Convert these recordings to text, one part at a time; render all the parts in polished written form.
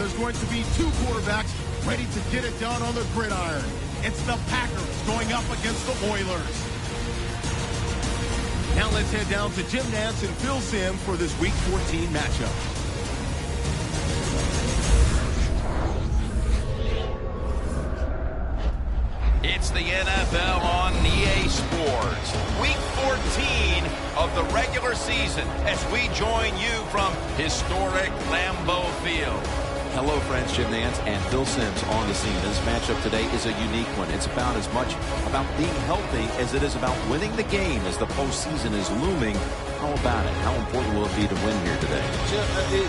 there's going to be two quarterbacks ready to get it done on the gridiron. It's the Packers going up against the Oilers. Now let's head down to Jim Nantz and Phil Simms for this Week 14 matchup. It's the NFL on EA Sports. Week 14 of the regular season as we join you from historic Lambeau Field. Hello, friends. Jim Nantz and Phil Simms on the scene. This matchup today is a unique one. It's about as much about being healthy as it is about winning the game as the postseason is looming. How about it? How important will it be to win here today?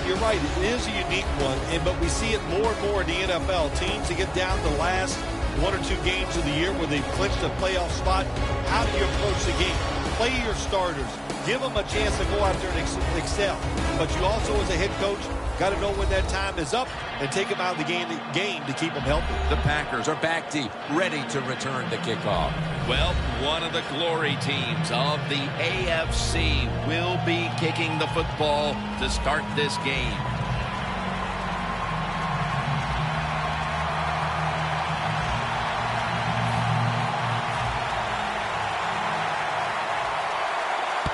You're right. It is a unique one, but we see it more and more in the NFL. Teams that get down to the last one or two games of the year where they've clinched a playoff spot. How do you approach the game? Play your starters. Give them a chance to go out there and excel. But you also, as a head coach, got to know when that time is up and take them out of the game to keep them healthy. The Packers are back deep, ready to return the kickoff. Well, one of the glory teams of the AFC will be kicking the football to start this game.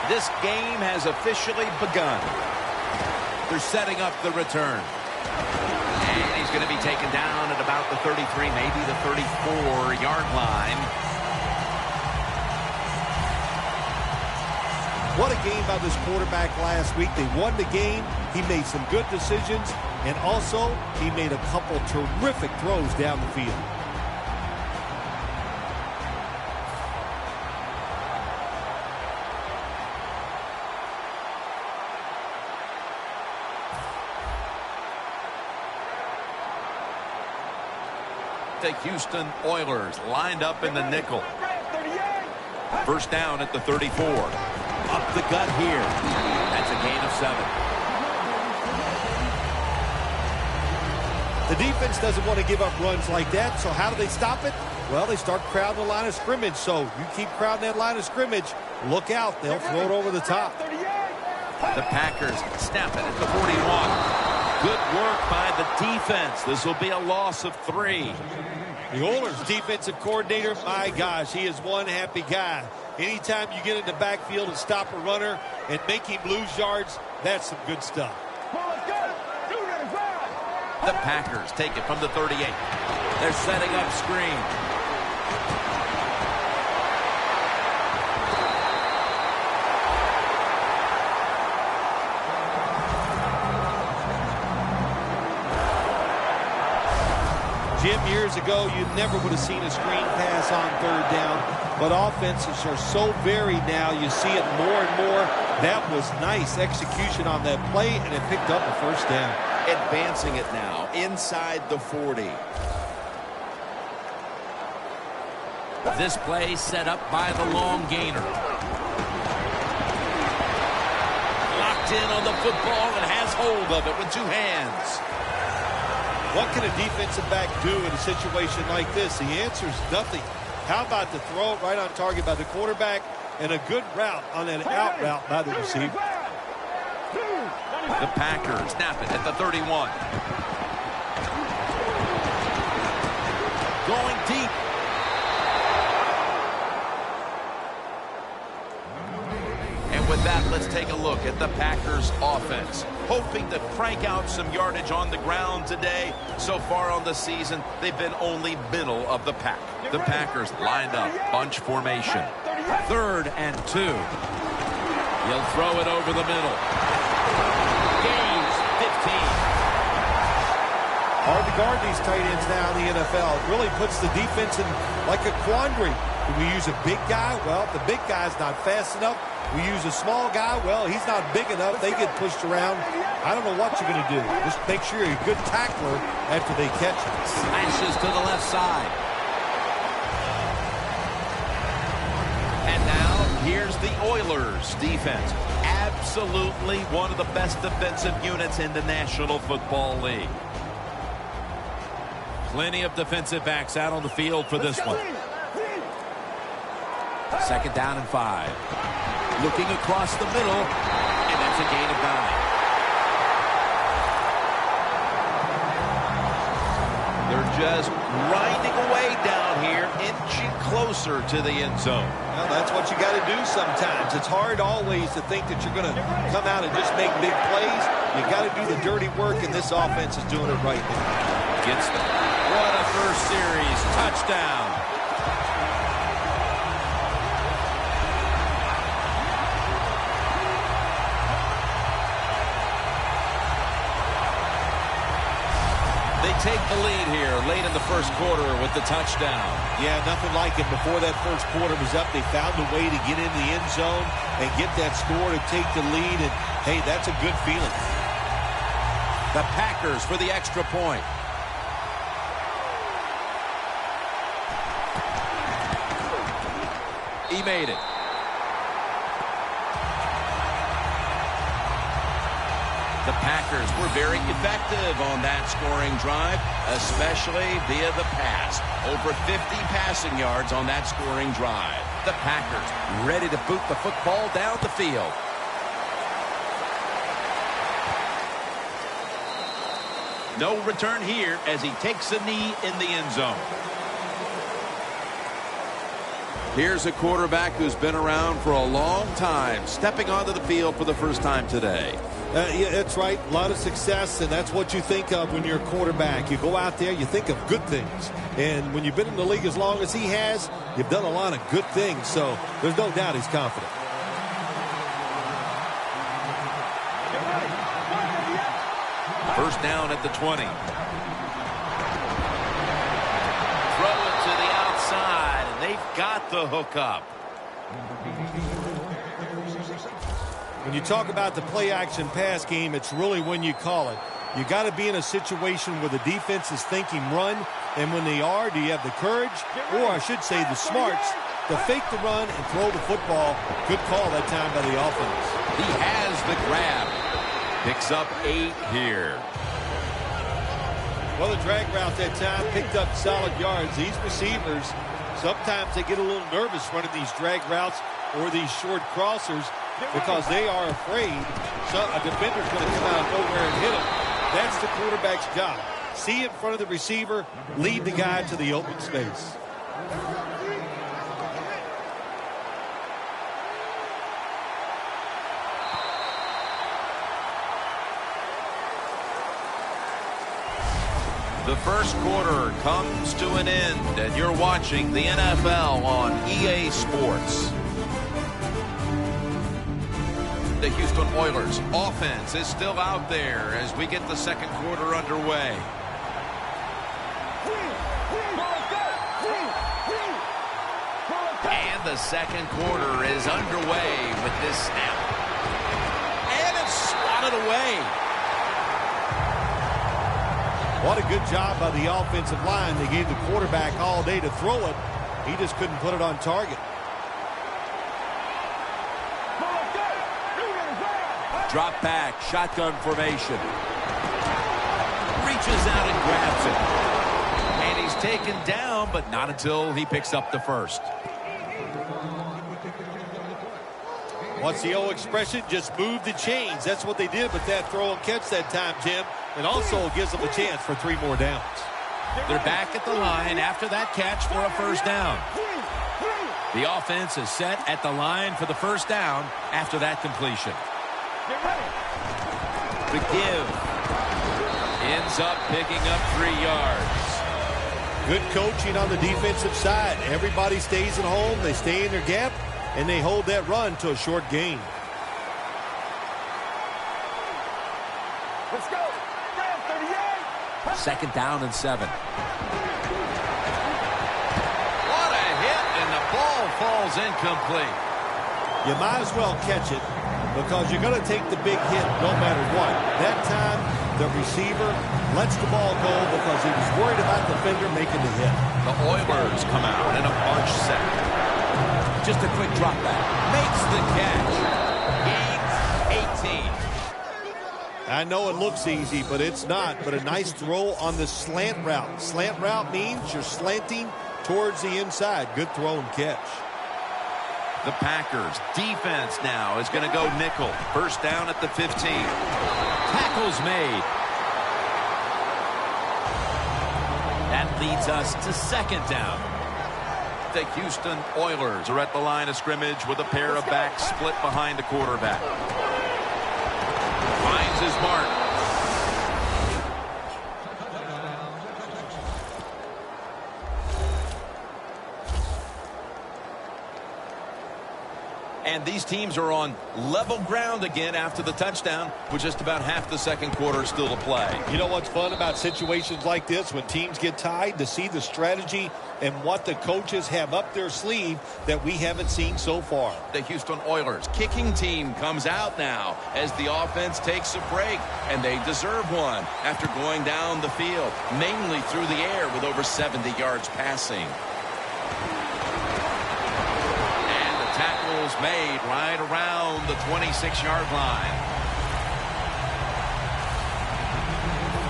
This game has officially begun. They're setting up the return. And he's going to be taken down at about the 33, maybe the 34-yard line. What a game by this quarterback last week. They won the game. He made some good decisions. And also, he made a couple terrific throws down the field. The Houston Oilers lined up in the nickel. First down at the 34. Up the gut here. That's a gain of 7. The defense doesn't want to give up runs like that, so how do they stop it? Well, they start crowding the line of scrimmage, so you keep crowding that line of scrimmage, look out, they'll throw it over the top. The Packers snap it at the 41. Good work by the defense. This will be a loss of 3. The Oilers defensive coordinator, my gosh, he is one happy guy. Anytime you get in the backfield and stop a runner and make him lose yards, that's some good stuff. The Packers take it from the 38. They're setting up screen. Jim, years ago, you never would have seen a screen pass on third down, but offenses are so varied now, you see it more and more. That was nice execution on that play, and it picked up a first down. Advancing it now inside the 40. This play set up by the long gainer. Locked in on the football and has hold of it with 2 hands. What can a defensive back do in a situation like this? The answer is nothing. How about the throw right on target by the quarterback and a good route on an out route by the receiver? The Packers snap it at the 31. Going deep. And with that, let's take a look at the Packers offense. Hoping to crank out some yardage on the ground today. So far on the season, they've been only middle of the pack. The Packers lined up, bunch formation. 3rd and 2. He'll throw it over the middle. Gains 15. Hard to guard these tight ends now in the NFL. It really puts the defense in like a quandary. Do we use a big guy? Well, if the big guy's not fast enough. We use a small guy. Well, he's not big enough. They get pushed around. I don't know what you're going to do. Just make sure you're a good tackler after they catch it. Slashes to the left side. And now, here's the Oilers defense. Absolutely one of the best defensive units in the National Football League. Plenty of defensive backs out on the field for this one. 2nd down and 5. Looking across the middle, and that's a gain of 9. They're just grinding away down here, inching closer to the end zone. Well, that's what you got to do sometimes. It's hard always to think that you're going to come out and just make big plays. You got to do the dirty work, and this offense is doing it right now. Gets them. What a first series. Touchdown. They take the lead here late in the first quarter with the touchdown. Yeah, nothing like it. Before that first quarter was up, they found a way to get into the end zone and get that score to take the lead. And, hey, that's a good feeling. The Packers for the extra point. He made it. The Packers were very effective on that scoring drive, especially via the pass. Over 50 passing yards on that scoring drive. The Packers ready to boot the football down the field. No return here as he takes a knee in the end zone. Here's a quarterback who's been around for a long time, stepping onto the field for the first time today. Yeah, that's right. A lot of success, and that's what you think of when you're a quarterback. You go out there, you think of good things. And when you've been in the league as long as he has, you've done a lot of good things. So there's no doubt he's confident. First down at the 20. Throw it to the outside, and they've got the hook up. When you talk about the play-action pass game, it's really when you call it. You got to be in a situation where the defense is thinking run, and when they are, do you have the courage, or I should say the smarts, to fake the run and throw the football? Good call that time by the offense. He has the grab. Picks up 8 here. Well, the drag route that time picked up solid yards. These receivers, sometimes they get a little nervous running these drag routes or these short crossers, because they are afraid a defender's going to come out of nowhere and hit them. That's the quarterback's job. See in front of the receiver, lead the guy to the open space. The first quarter comes to an end, and you're watching the NFL on EA Sports. The Houston Oilers offense is still out there as we get the second quarter underway. And the second quarter is underway with this snap. And it's swatted away. What a good job by the offensive line. They gave the quarterback all day to throw it. He just couldn't put it on target. Drop back, shotgun formation. Reaches out and grabs it. And he's taken down, but not until he picks up the first. What's the old expression? Just move the chains. That's what they did with that throw and catch that time, Jim. And also gives them a chance for 3 more downs. They're back at the line after that catch for a first down. The offense is set at the line for the first down after that completion. The give ends up picking up 3 yards. Good coaching on the defensive side. Everybody stays at home. They stay in their gap, and they hold that run to a short gain. Let's go. 38. Second down and 7. What a hit, and the ball falls incomplete. You might as well catch it, because you're going to take the big hit no matter what. That time, the receiver lets the ball go because he was worried about the defender making the hit. The Oilers come out in a bunch set. Just a quick drop back. Makes the catch. Gains 18. I know it looks easy, but it's not. But a nice throw on the slant route. Slant route means you're slanting towards the inside. Good throw and catch. The Packers defense now is going to go nickel. First down at the 15. Tackles made. leads us to second down. The Houston Oilers are at the line of scrimmage with a pair of backs split behind the quarterback. Finds his mark. And these teams are on level ground again after the touchdown with just about half the second quarter still to play. You know what's fun about situations like this when teams get tied, to see the strategy and what the coaches have up their sleeve that we haven't seen so far. The Houston Oilers kicking team comes out now as the offense takes a break, and they deserve one after going down the field, mainly through the air with over 70 yards passing. Tackles made right around the 26-yard line.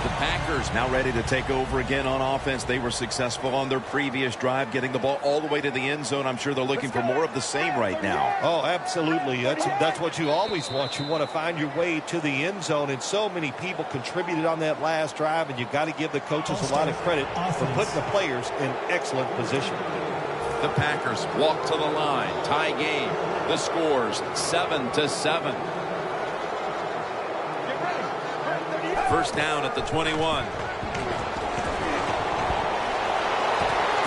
The Packers now ready to take over again on offense. They were successful on their previous drive, getting the ball all the way to the end zone. I'm sure they're looking for more of the same right now. Oh, absolutely. That's what you always want. You want to find your way to the end zone, and so many people contributed on that last drive, and you got to give the coaches a lot of credit for putting the players in excellent position. The Packers walk to the line. Tie game. The score's 7-7. First down at the 21.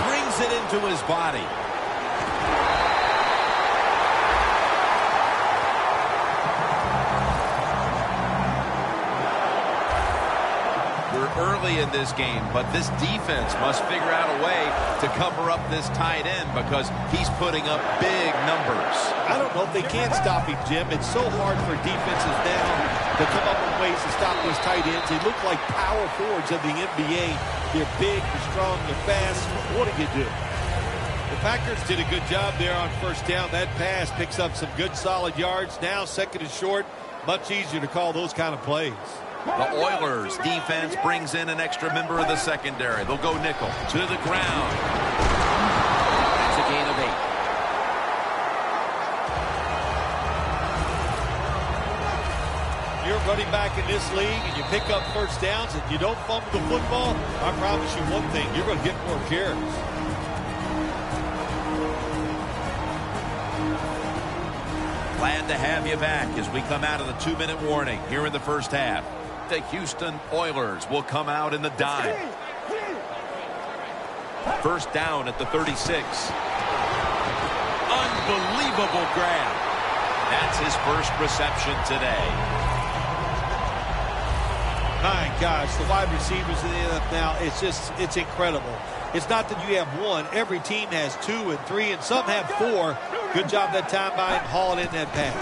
Brings it into his body. Early in this game, but this defense must figure out a way to cover up this tight end because he's putting up big numbers. I don't know if they can stop him, Jim. It's so hard for defenses now to come up with ways to stop these tight ends. They look like power forwards of the NBA. They're big, they're strong, they're fast. What do you do? The Packers did a good job there on first down. That pass picks up some good solid yards. Now second and short, much easier to call those kind of plays. The Oilers defense brings in an extra member of the secondary. They'll go nickel to the ground. That's a gain of 8. You're running back in this league and you pick up first downs and you don't fumble the football, I promise you one thing, you're going to get more carries. Glad to have you back as we come out of the 2-minute warning here in the first half. The Houston Oilers will come out in the dime. First down at the 36. Unbelievable grab. That's his first reception today. My gosh, the wide receivers in the NFL now, it's incredible. It's not that you have one. Every team has 2 and 3, and some have 4. Good job that time by him hauling in that pass.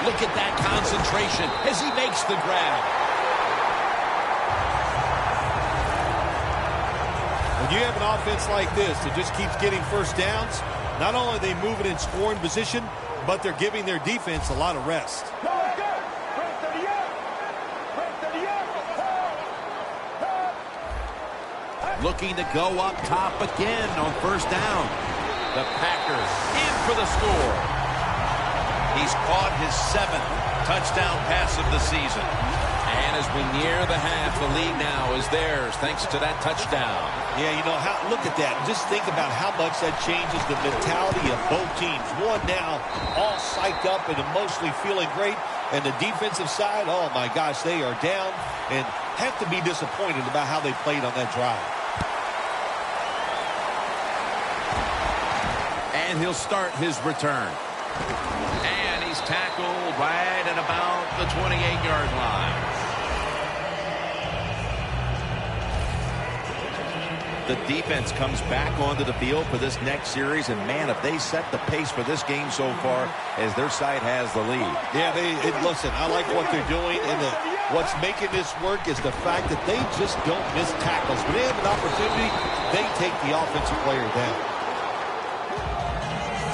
Look at that concentration as he makes the grab. When you have an offense like this that just keeps getting first downs, not only are they moving in scoring position, but they're giving their defense a lot of rest. Looking to go up top again on first down. The Packers in for the score. He's caught his 7th touchdown pass of the season. And as we near the half, the lead now is theirs thanks to that touchdown. Yeah, you know, look at that. Just think about how much that changes the mentality of both teams. One now all psyched up and emotionally feeling great. And the defensive side, oh my gosh, they are down and have to be disappointed about how they played on that drive. And he'll start his return. And he's tackled right at about the 28-yard line. The defense comes back onto the field for this next series, and man, if they set the pace for this game so far as their side has the lead. Yeah, listen, I like what they're doing, and what's making this work is the fact that they just don't miss tackles. When they have an opportunity, they take the offensive player down.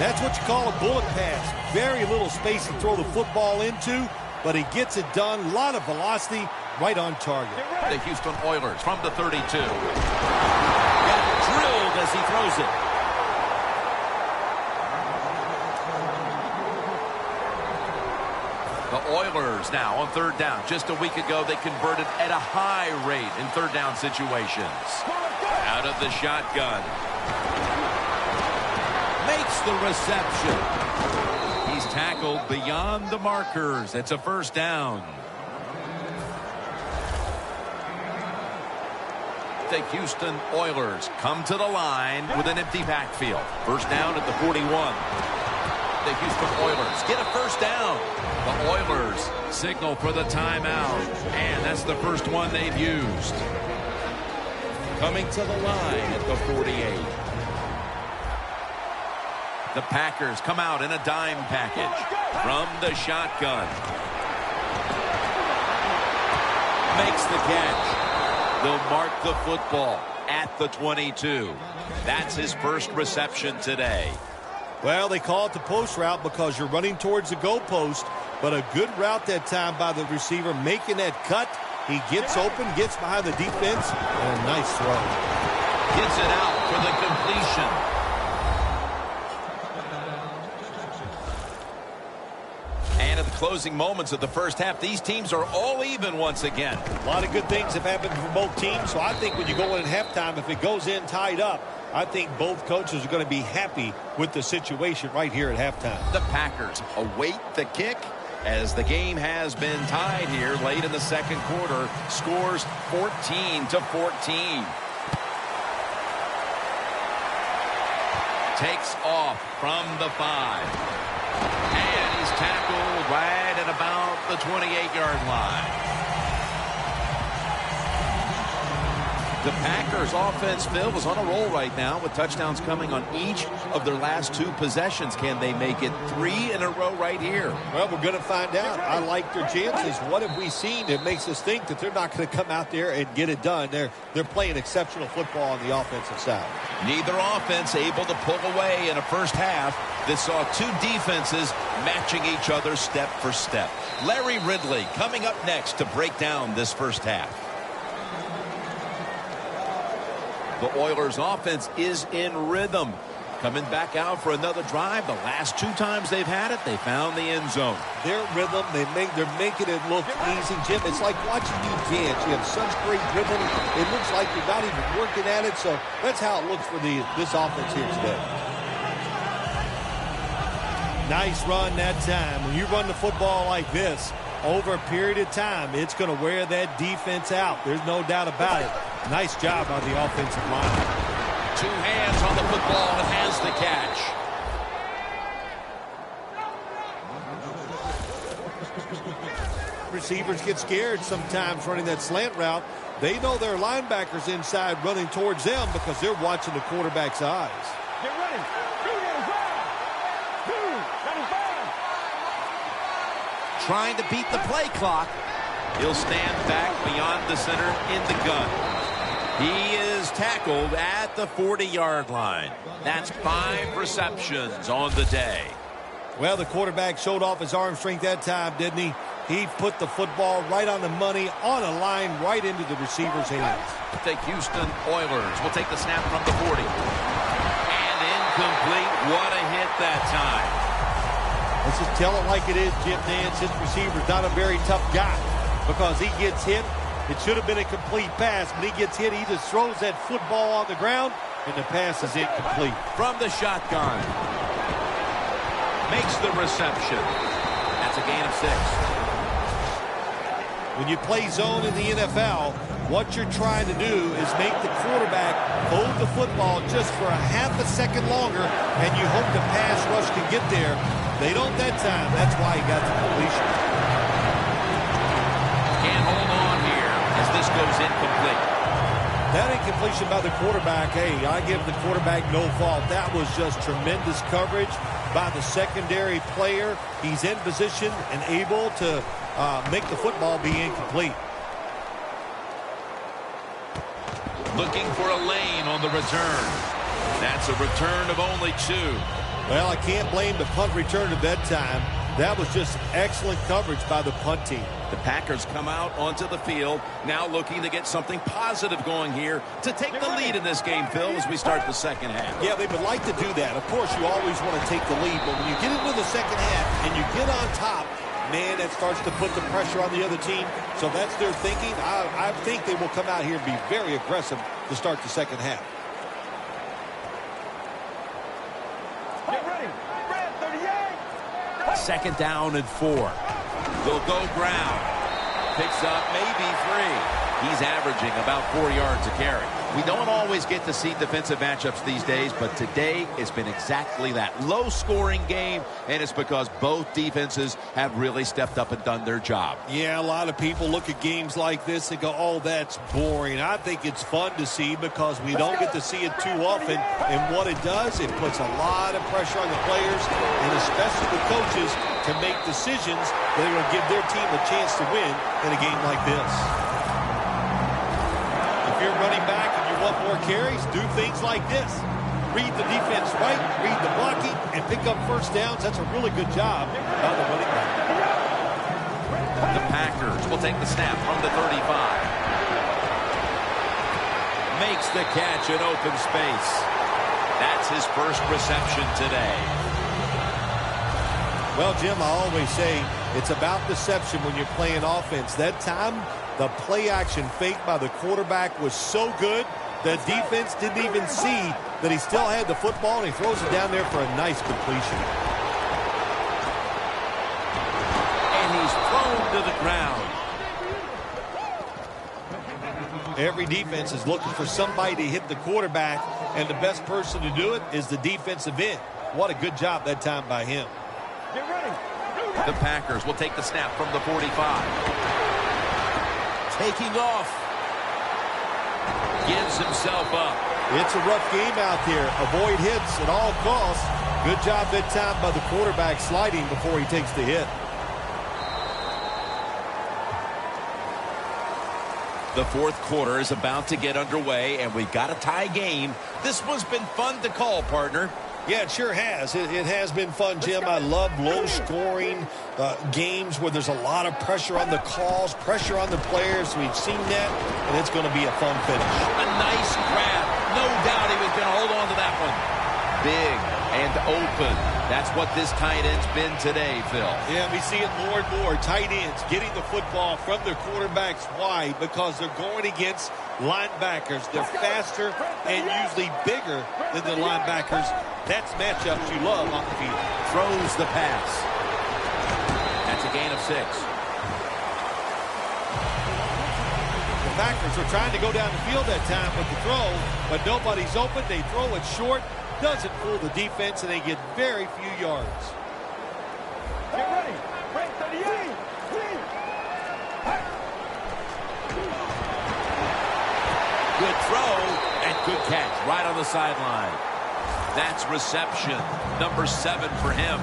That's what you call a bullet pass. Very little space to throw the football into, but he gets it done. A lot of velocity, right on target. The Houston Oilers from the 32. Got drilled as he throws it. The Oilers now on third down. Just a week ago, they converted at a high rate in third down situations. Out of the shotgun. Makes the reception. He's tackled beyond the markers. It's a first down. The Houston Oilers come to the line with an empty backfield. First down at the 41. The Houston Oilers get a first down. The Oilers signal for the timeout, and that's the first one they've used. Coming to the line at the 48. The Packers come out in a dime package from the shotgun. Makes the catch. They'll mark the football at the 22. That's his first reception today. Well, they call it the post route because you're running towards the goalpost, but a good route that time by the receiver making that cut. He gets open, gets behind the defense, and a nice throw. Gets it out for the completion. And at the closing moments of the first half, these teams are all even once again. A lot of good things have happened for both teams, so I think when you go in at halftime, if it goes in tied up, I think both coaches are going to be happy with the situation right here at halftime. The Packers await the kick as the game has been tied here late in the second quarter. Scores 14-14. Takes off from the 5. And he's tackled right at about the 28-yard line. The Packers offense, Phil, is on a roll right now with touchdowns coming on each of their last 2 possessions. Can they make it 3 in a row right here? Well, we're going to find out. I like their chances. What have we seen that makes us think that they're not going to come out there and get it done? They're playing exceptional football on the offensive side. Neither offense able to pull away in a first half that saw 2 defenses matching each other step for step. Larry Ridley coming up next to break down this first half. The Oilers offense is in rhythm. Coming back out for another drive. The last 2 times they've had it, they found the end zone. Their rhythm, they're making it look easy, Jim. It's like watching you dance. You have such great rhythm. It looks like you're not even working at it. So that's how it looks for this offense here today. Nice run that time. When you run the football like this, over a period of time, it's going to wear that defense out. There's no doubt about it. Nice job by the offensive line. 2 hands on the football and has the catch. Receivers get scared sometimes running that slant route. They know their linebackers inside running towards them because they're watching the quarterback's eyes. Get ready. 295. Trying to beat the play clock. He'll stand back beyond the center in the gun. He is tackled at the 40-yard line. That's 5 receptions on the day. Well, the quarterback showed off his arm strength that time, didn't he? He put the football right on the money, on a line, right into the receiver's hands. The Houston Oilers will take the snap from the 40. And incomplete. What a hit that time. Let's just tell it like it is, Jim Nance. His receiver's not a very tough guy because he gets hit. It should have been a complete pass. When he gets hit, he just throws that football on the ground, and the pass is incomplete. From the shotgun. Makes the reception. That's a gain of 6. When you play zone in the NFL, what you're trying to do is make the quarterback hold the football just for a half a second longer, and you hope the pass rush can get there. They don't that time. That's why he got the completion. Can't hold on here as this goes incomplete. That incompletion by the quarterback, hey, I give the quarterback no fault. That was just tremendous coverage by the secondary player. He's in position and able to make the football be incomplete. Looking for a lane on the return. That's a return of only 2. Well, I can't blame the punt return at that time. That was just excellent coverage by the punt team. The Packers come out onto the field, now looking to get something positive going here to take the lead in this game, Phil, as we start the second half. Yeah, they would like to do that. Of course, you always want to take the lead, but when you get into the second half and you get on top, man, that starts to put the pressure on the other team. So that's their thinking. I think they will come out here and be very aggressive to start the second half. Get ready. Red 38. Second down and 4. They'll go ground. Picks up maybe 3. He's averaging about 4 yards a carry. We don't always get to see defensive matchups these days, but today it's been exactly that. Low-scoring game, and it's because both defenses have really stepped up and done their job. Yeah, a lot of people look at games like this and go, oh, that's boring. I think it's fun to see because we don't get to see it too often. And what it does, it puts a lot of pressure on the players and especially the coaches to make decisions that are going to give their team a chance to win in a game like this. If you're running back and you want more carries, do things like this. Read the defense right, read the blocking, and pick up first downs. That's a really good job by the running back. The Packers will take the snap from the 35. Makes the catch in open space. That's his first reception today. Well, Jim, I always say it's about deception when you're playing offense. That time, the play-action fake by the quarterback was so good, the defense didn't even see that he still had the football, and he throws it down there for a nice completion. And he's thrown to the ground. Every defense is looking for somebody to hit the quarterback, and the best person to do it is the defensive end. What a good job that time by him. Get ready. The Packers will take the snap from the 45. Taking off. Gives himself up. It's a rough game out there. Avoid hits at all costs. Good job that time by the quarterback sliding before he takes the hit. The fourth quarter is about to get underway, and we've got a tie game. This one's been fun to call, partner. Yeah, it sure has. It has been fun, Jim. I love low-scoring games where there's a lot of pressure on the calls, pressure on the players. We've seen that, and it's going to be a fun finish. A nice grab. No doubt he was going to hold on to that one. Big and open. That's what this tight end's been today, Phil. Yeah, we see it more and more. Tight ends getting the football from their quarterbacks. Why? Because they're going against linebackers. They're faster and usually bigger than the linebackers. That's matchups you love on the field. Throws the pass. That's a gain of 6. The Packers are trying to go down the field that time with the throw, but nobody's open. They throw it short. Doesn't fool the defense, and they get very few yards. Get ready. Red 38. Good throw and good catch right on the sideline. That's reception number 7 for him.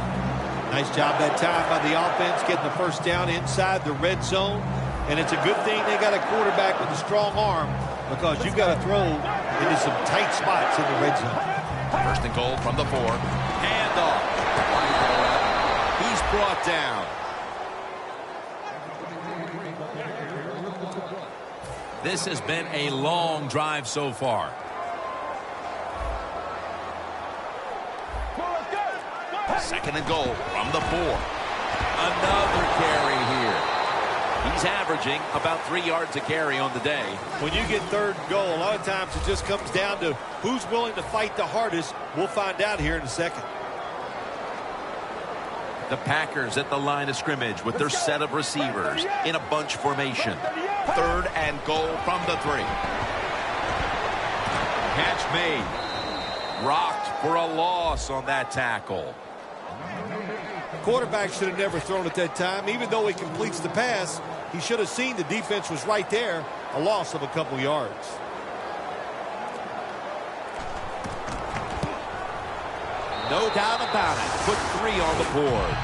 Nice job that time by the offense getting the first down inside the red zone. And it's a good thing they got a quarterback with a strong arm because you got to throw into some tight spots in the red zone. First and goal from the 4. Handoff. He's brought down. This has been a long drive so far. Second and goal from the 4. Another carry here. He's averaging about 3 yards a carry on the day. When you get third and goal, a lot of times it just comes down to who's willing to fight the hardest. We'll find out here in a second. The Packers at the line of scrimmage with their set of receivers in a bunch formation. Third and goal from the 3. Catch made. Rocked for a loss on that tackle. Quarterback should have never thrown at that time. Even though he completes the pass, he should have seen the defense was right there. A loss of a couple yards. No doubt about it. Put 3 on the board.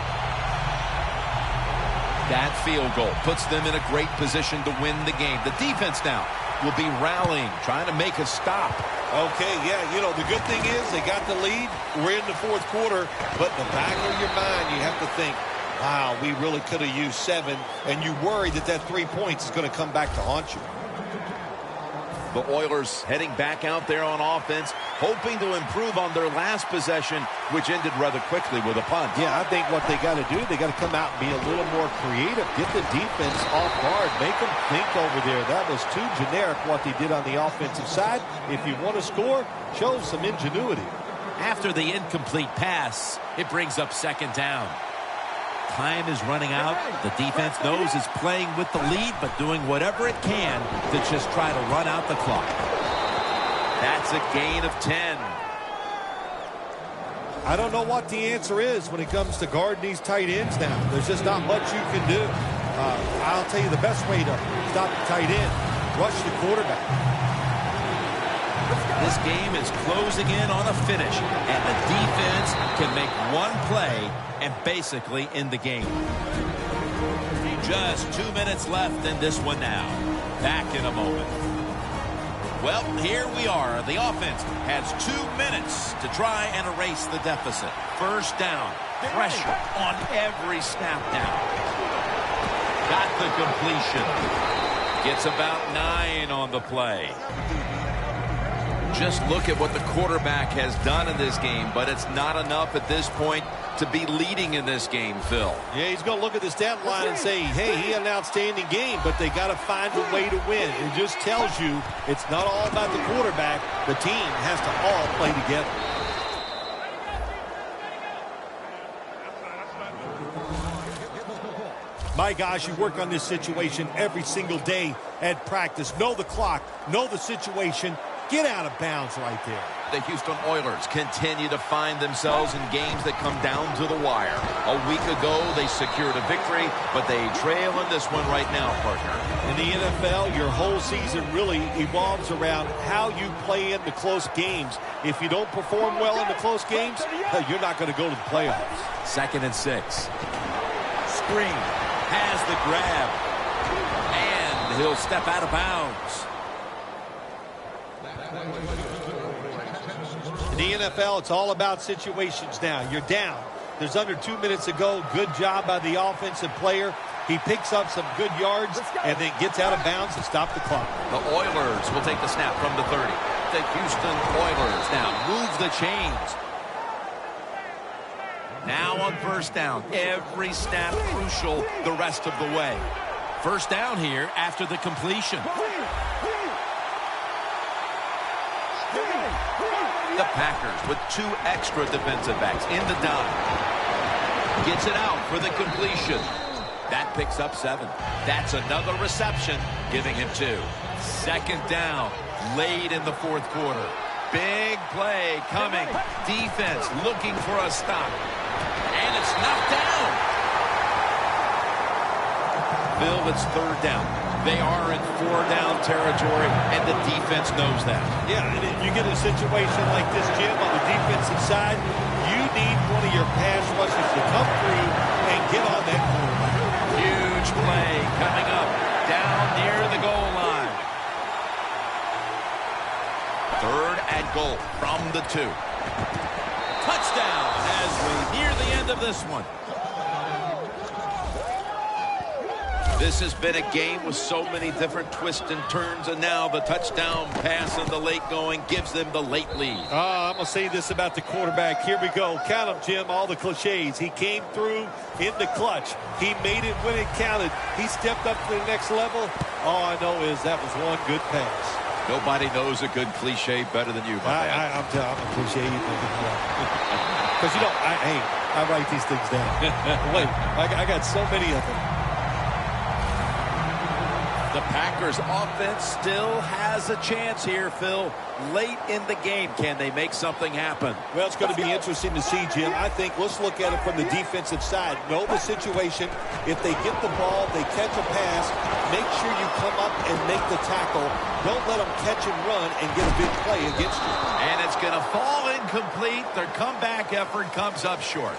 That field goal puts them in a great position to win the game. The defense now will be rallying, trying to make a stop. Okay, yeah, you know, the good thing is they got the lead. We're in the fourth quarter, but in the back of your mind, you have to think, wow, we really could have used 7, and you worry that that 3 points is going to come back to haunt you. The Oilers heading back out there on offense, hoping to improve on their last possession which ended rather quickly with a punt. Yeah, I think what they got to do, they got to come out and be a little more creative. Get the defense off guard. Make them think over there. That was too generic what they did on the offensive side. If you want to score, show some ingenuity. After the incomplete pass, it brings up second down. Time is running out. The defense knows it's playing with the lead, but doing whatever it can to just try to run out the clock. That's a gain of 10. I don't know what the answer is when it comes to guarding these tight ends now. There's just not much you can do. I'll tell you the best way to stop the tight end, rush the quarterback. This game is closing in on a finish, and the defense can make one play and basically end the game. Just 2 minutes left in this one now. Back in a moment. Well, here we are. The offense has 2 minutes to try and erase the deficit. First down. Pressure on every snap now. Got the completion. Gets about 9 on the play. Just look at what the quarterback has done in this game, but it's not enough at this point to be leading in this game, Phil. Yeah, he's going to look at the stat line and say, hey, he had an outstanding game, but they got to find a way to win. It just tells you it's not all about the quarterback. The team has to all play together. My gosh, you work on this situation every single day at practice. Know the clock, know the situation. Get out of bounds right there. The Houston Oilers continue to find themselves in games that come down to the wire. A week ago, they secured a victory, but they trail in this one right now, partner. In the NFL, your whole season really evolves around how you play in the close games. If you don't perform well in the close games, you're not going to go to the playoffs. 2nd and 6. Screen. Has the grab. And he'll step out of bounds. In the NFL, it's all about situations now. You're down. There's under 2 minutes to go. Good job by the offensive player. He picks up some good yards and then gets out of bounds to stop the clock. The Oilers will take the snap from the 30. The Houston Oilers now move the chains. Now on first down. Every snap crucial the rest of the way. First down here after the completion. The Packers with 2 extra defensive backs in the dime. Gets it out for the completion. That picks up 7. That's another reception, giving him 2. Second down, late in the 4th quarter. Big play coming. Defense looking for a stop. And it's knocked down. Bill, it's 3rd down. They are in 4-down territory, and the defense knows that. Yeah, and if you get a situation like this, Jim, on the defensive side, you need one of your pass rushers to come through and get on that quarterback. Huge play coming up down near the goal line. 3rd and goal from the 2. Touchdown as we near the end of this one. This has been a game with so many different twists and turns, and now the touchdown pass and the late going gives them the late lead. I'm going to say this about the quarterback. Here we go. Count them, Jim, all the cliches. He came through in the clutch. He made it when it counted. He stepped up to the next level. All I know is that was one good pass. Nobody knows a good cliche better than you, my man. I'm a cliche. Because, you know, I write these things down. Wait, I got so many of them. The Packers offense still has a chance here, Phil. Late in the game, can they make something happen? Well, it's going to be interesting to see, Jim. I think let's look at it from the defensive side. Know the situation. If they get the ball, they catch a pass, make sure you come up and make the tackle. Don't let them catch and run and get a big play against you. And it's going to fall incomplete. Their comeback effort comes up short.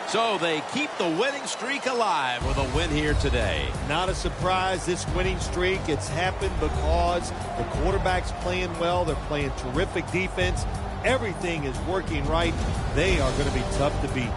So they keep the winning streak alive with a win here today. Not a surprise, this winning streak. It's happened because the quarterback's playing well. They're playing terrific defense. Everything is working right. They are going to be tough to beat.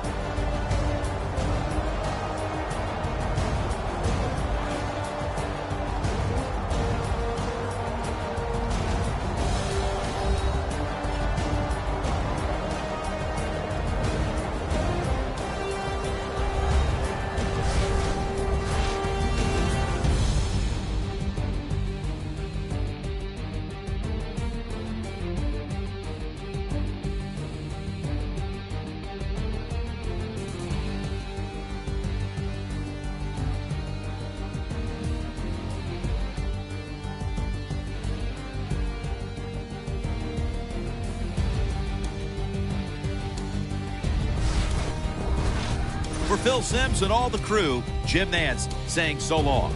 For Phil Simms and all the crew, Jim Nantz saying so long.